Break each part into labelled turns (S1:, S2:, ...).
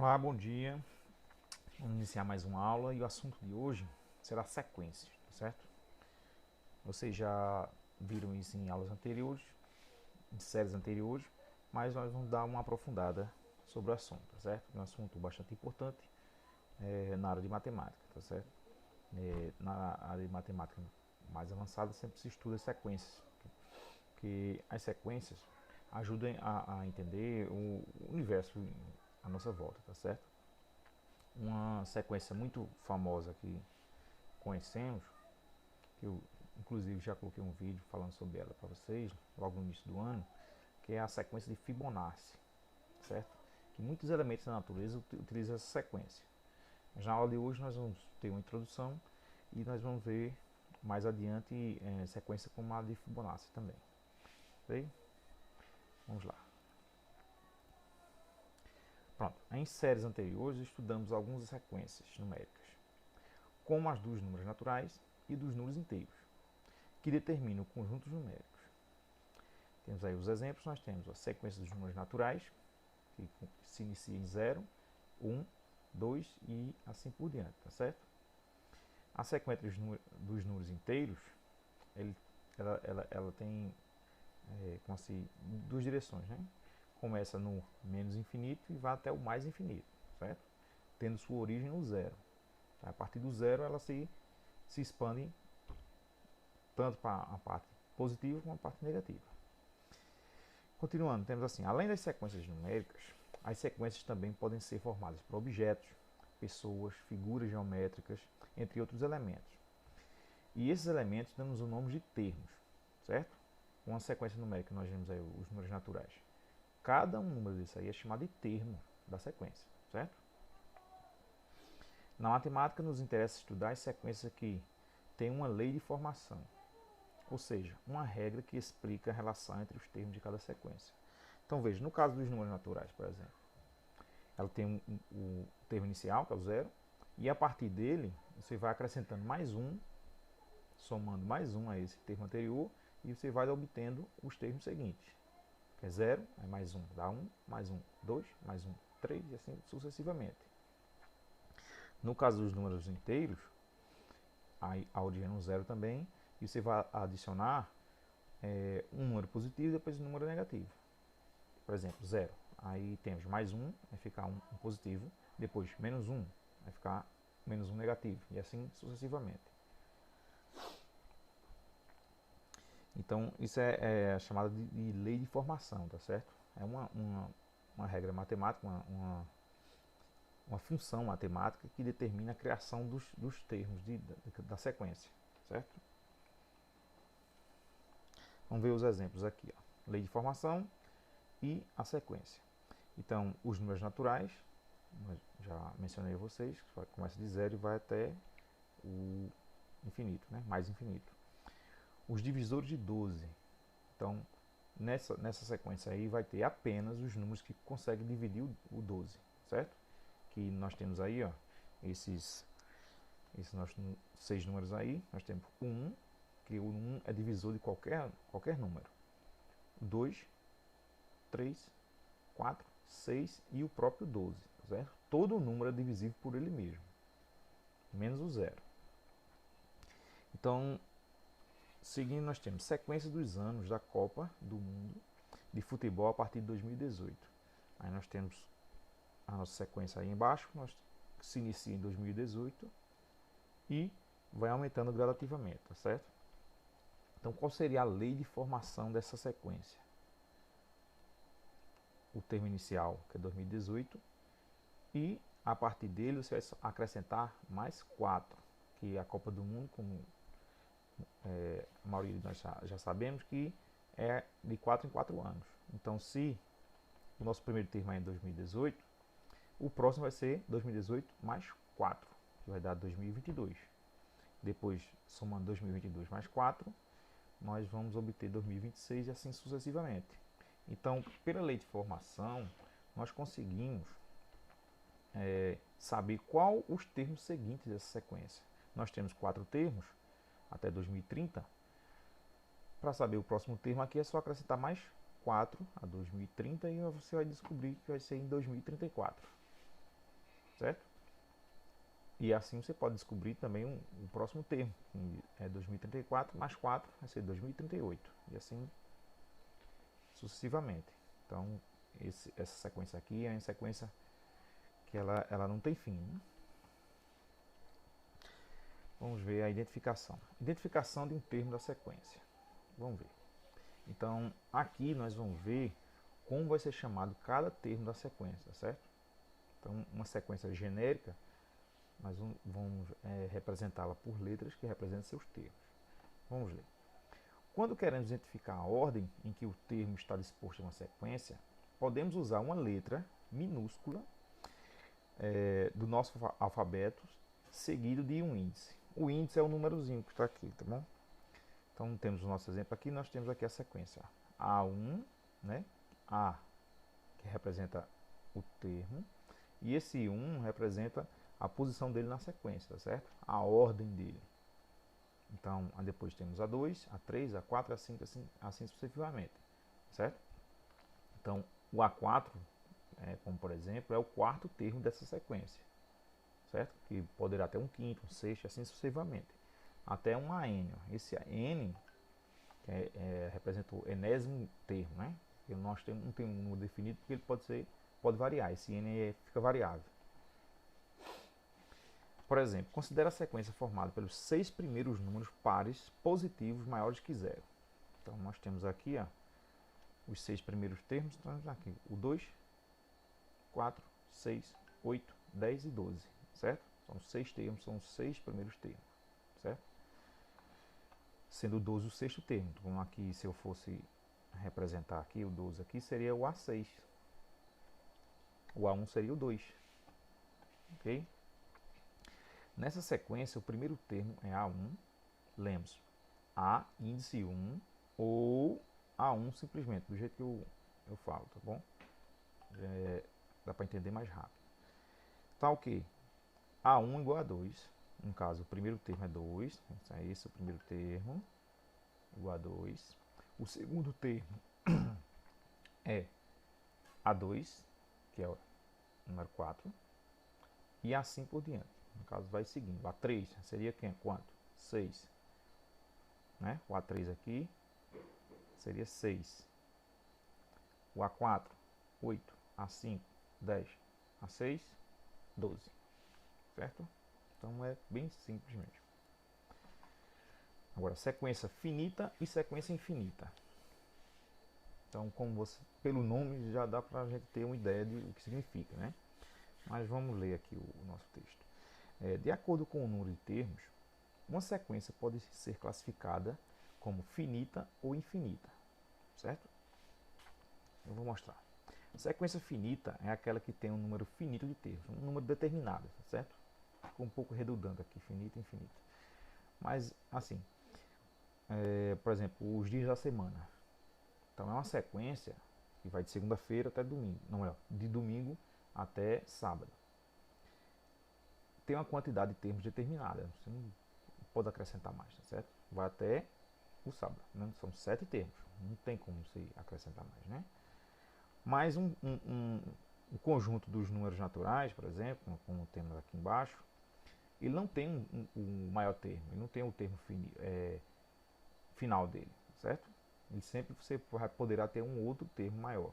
S1: Olá, bom dia. Vamos iniciar mais uma aula e o assunto de hoje será sequências, tá certo? Vocês já viram isso em aulas anteriores, em séries anteriores, mas nós vamos dar uma aprofundada sobre o assunto, tá certo? É um assunto bastante importante na área de matemática, tá certo? Na área de matemática mais avançada sempre se estuda sequências, porque as sequências ajudam a entender o universo à nossa volta, tá certo? Uma sequência muito famosa que conhecemos, que eu inclusive já coloquei um vídeo falando sobre ela para vocês, logo no início do ano, que é a sequência de Fibonacci, certo? Que muitos elementos da natureza utilizam essa sequência. Já na aula de hoje nós vamos ter uma introdução e nós vamos ver mais adiante sequência como a de Fibonacci também. Ok? Vamos lá. Pronto. Em séries anteriores estudamos algumas sequências numéricas, como as dos números naturais e dos números inteiros, que determinam conjuntos numéricos. Temos aí os exemplos, nós temos a sequência dos números naturais, que se inicia em 0, 1, 2 e assim por diante, tá certo? A sequência dos números inteiros, ela tem como assim, duas direções, né? Começa no menos infinito e vai até o mais infinito, certo? Tendo sua origem no zero. A partir do zero ela se expande tanto para a parte positiva como a parte negativa. Continuando, temos assim, além das sequências numéricas, as sequências também podem ser formadas por objetos, pessoas, figuras geométricas, entre outros elementos. E esses elementos damos o nome de termos, certo? Uma sequência numérica, nós vemos aí os números naturais. Cada um número desse aí é chamado de termo da sequência, certo? Na matemática nos interessa estudar as sequências que têm uma lei de formação, ou seja, uma regra que explica a relação entre os termos de cada sequência. Então veja, no caso dos números naturais, por exemplo, ela tem o termo inicial, que é o zero, e a partir dele você vai acrescentando mais um, somando mais um a esse termo anterior, e você vai obtendo os termos seguintes, que é zero, é mais um, dá um, mais um, dois, mais um, três, e assim sucessivamente. No caso dos números inteiros, a origem é no zero também, e você vai adicionar um número positivo e depois um número negativo. Por exemplo, zero. Aí temos mais um, vai ficar um positivo, depois menos um, vai ficar menos um negativo, e assim sucessivamente. Então, isso é chamada de lei de formação, tá certo? É uma regra matemática, uma função matemática que determina a criação dos termos da sequência, certo? Vamos ver os exemplos aqui. Ó. Lei de formação e a sequência. Então, os números naturais, já mencionei a vocês, que começa de zero e vai até o infinito, né? Mais infinito. Os divisores de 12. Então, nessa sequência aí vai ter apenas os números que conseguem dividir o 12, certo? Que nós temos aí, ó, esses nossos 6 números aí. Nós temos o 1, que o 1 é divisor de qualquer número. 2, 3, 4, 6 e o próprio 12, certo? Todo número é divisível por ele mesmo, menos o zero. Então, seguindo, nós temos sequência dos anos da Copa do Mundo de futebol a partir de 2018. Aí nós temos a nossa sequência aí embaixo, nós se inicia em 2018 e vai aumentando gradativamente, tá certo? Então, qual seria a lei de formação dessa sequência? O termo inicial, que é 2018, e a partir dele você vai acrescentar mais 4, que é a Copa do Mundo, como a maioria de nós já sabemos, que é de 4 em 4 anos. Então, se o nosso primeiro termo é em 2018, o próximo vai ser 2018 mais 4, que vai dar 2022. Depois, somando 2022 mais 4, nós vamos obter 2026 e assim sucessivamente. Então, pela lei de formação, nós conseguimos saber qual os termos seguintes dessa sequência. Nós temos 4 termos até 2030. Para saber o próximo termo aqui é só acrescentar mais 4 a 2030 e você vai descobrir que vai ser em 2034. certo? E assim você pode descobrir também o próximo termo, que é 2034 mais 4 vai ser 2038, e assim sucessivamente. Então, essa sequência aqui é uma sequência que ela não tem fim, né? Vamos ver a identificação. Identificação de um termo da sequência. Vamos ver. Então, aqui nós vamos ver como vai ser chamado cada termo da sequência, certo? Então, uma sequência genérica, nós vamos representá-la por letras que representam seus termos. Vamos ler. Quando queremos identificar a ordem em que o termo está disposto em uma sequência, podemos usar uma letra minúscula do nosso alfabeto, seguido de um índice. O índice é o númerozinho que está aqui, tá bom? Então temos o nosso exemplo aqui, nós temos aqui a sequência A1, né? A, que representa o termo, e esse 1 representa a posição dele na sequência, tá certo? A ordem dele. Então, depois temos A2, A3, A4, A5, assim sucessivamente, certo? Então, o A4, como por exemplo, é o quarto termo dessa sequência, certo? Que poderá ter um quinto, um sexto, assim sucessivamente, até um AN. Esse N representa o enésimo termo, né? Nós não temos um número definido porque ele pode variar. Esse N fica variável. Por exemplo, considere a sequência formada pelos 6 primeiros números pares positivos maiores que zero. Então, nós temos aqui os 6 primeiros termos. Então, aqui o 2, 4, 6, 8, 10 e 12, certo? São 6 termos, são os 6 primeiros termos, certo? Sendo o 12 o sexto termo. Então, aqui, se eu fosse representar aqui o 12 aqui, seria o A6. O A1 seria o 2, ok? Nessa sequência, o primeiro termo é A1, lembre-se, A índice 1 ou A1 simplesmente, do jeito que eu falo, tá bom? Dá para entender mais rápido. Tá ok. A1 igual a 2, no caso, o primeiro termo é 2, então é esse o primeiro termo, igual a 2. O segundo termo é A2, que é o número 4, e assim por diante. No caso, vai seguindo. A3 seria quanto? 6. Né? O A3 aqui seria 6. O A4, 8. A5, 10. A6, 12. Certo? Então é bem simples mesmo. Agora, sequência finita e sequência infinita. Então, pelo nome já dá para a gente ter uma ideia de o que significa, né? Mas vamos ler aqui o nosso texto. De acordo com o número de termos, uma sequência pode ser classificada como finita ou infinita, certo? Eu vou mostrar. A sequência finita é aquela que tem um número finito de termos, um número determinado, certo? Ficou um pouco redundante aqui, finita e infinita. Mas, assim, por exemplo, os dias da semana. Então, é uma sequência que vai de segunda-feira até domingo, não é, de domingo até sábado. Tem uma quantidade de termos determinada, você não pode acrescentar mais, tá certo? Vai até o sábado, né? São 7 termos, não tem como você acrescentar mais, né? Mas um conjunto dos números naturais, por exemplo, como temos aqui embaixo, ele não tem um maior termo, ele não tem o termo final dele, certo? Ele sempre você poderá ter um outro termo maior,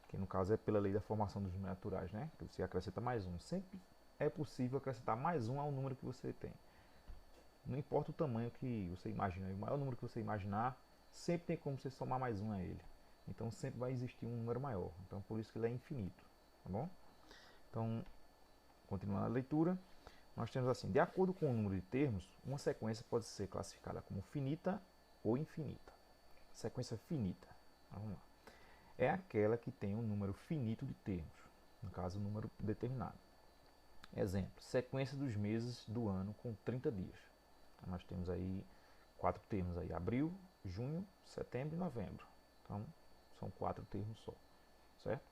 S1: que no caso é pela lei da formação dos números naturais, né? Que você acrescenta mais um. Sempre é possível acrescentar mais um ao número que você tem. Não importa o tamanho que você imagina, o maior número que você imaginar, sempre tem como você somar mais um a ele. Então sempre vai existir um número maior. Então por isso que ele é infinito, tá bom? Então, continuando a leitura, nós temos assim: de acordo com o número de termos, uma sequência pode ser classificada como finita ou infinita. Sequência finita, vamos lá, é aquela que tem um número finito de termos, no caso um número determinado. Exemplo, sequência dos meses do ano com 30 dias. Então, nós temos aí 4 termos aí: abril, junho, setembro e novembro. Então são 4 termos só, certo?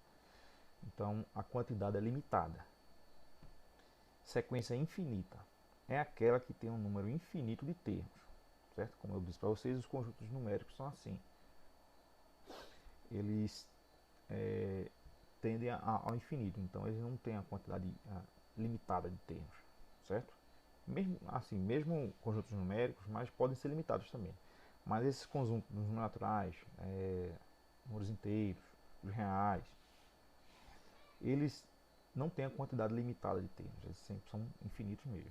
S1: Então a quantidade é limitada. Sequência infinita é aquela que tem um número infinito de termos, certo? Como eu disse para vocês, os conjuntos numéricos são assim. Eles tendem ao infinito, então eles não têm a quantidade limitada de termos, certo? Mesmo assim, mesmo conjuntos numéricos, mas podem ser limitados também. Mas esses conjuntos naturais, números inteiros, os reais, eles não têm a quantidade limitada de termos, eles sempre são infinitos mesmo.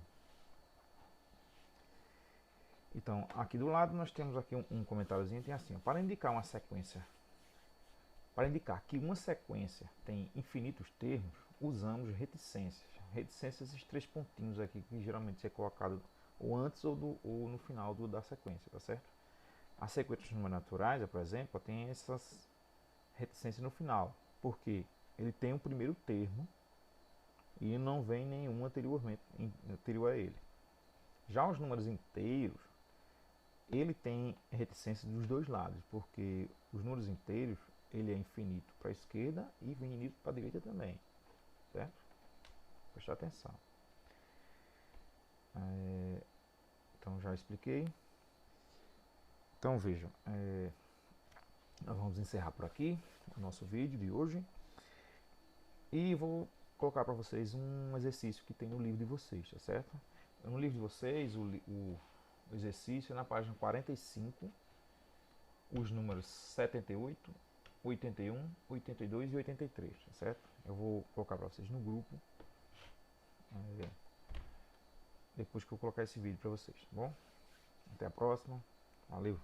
S1: Então, aqui do lado nós temos aqui um comentáriozinho, tem assim, ó, para indicar uma sequência, para indicar que uma sequência tem infinitos termos, usamos reticências. Reticências, esses três pontinhos aqui, que geralmente é colocado ou antes ou no final da sequência, tá certo? As sequências naturais, por exemplo, tem essas reticências no final, porque ele tem o primeiro termo e não vem nenhum anterior a ele. Já os números inteiros, ele tem reticência dos dois lados, porque os números inteiros, ele é infinito para a esquerda e infinito para a direita também, certo? Prestar atenção. Então já expliquei. Então vejam, nós vamos encerrar por aqui o nosso vídeo de hoje e vou colocar para vocês um exercício que tem no livro de vocês, tá certo? No livro de vocês, o exercício é na página 45, os números 78, 81, 82 e 83, tá certo? Eu vou colocar para vocês no grupo depois que eu colocar esse vídeo para vocês, tá bom? Até a próxima, valeu!